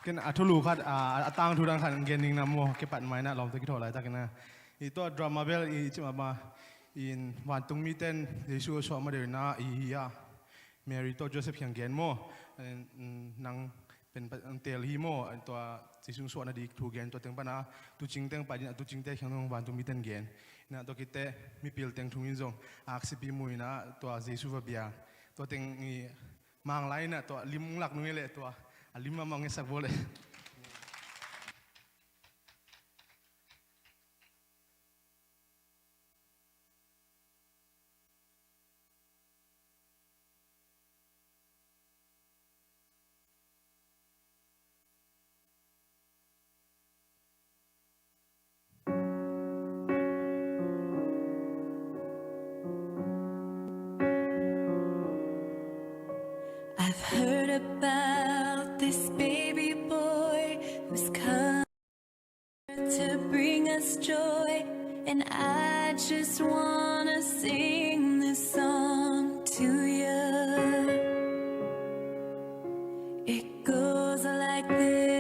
กันอัธลูคัดตังทุรังขันเกนิงนำโมเก็บปัดไม้นะลองตะกี้ถอดอะไรตะกันนะอีตัวดราม่าเบลอีจิมาอินวันตุงมีเต้นเยซูชอบมาเดินนะอียาเมริโตโจเซฟยังเกนโมนังเป็นเตลฮีโมตัวที่สุงส่วนอดีตถูกเกนตัวเต็งปนะตุจิงเต็งไปเนี่ยตุจิงเต็งยังวันตุงมีเต้นเกนนะตัวกิเตมีพิลเต็งทุ่งยินจงอักษิปีมุยนะตัวเยซูฟเบียตัวเต็งมังไลนะตัวลิมหลักนุ่ยเลยตัวลิมมามังเงสักโบเลย I've heard about this baby boy who's come to bring us joy, and I just wanna sing this song to you. It goes like this.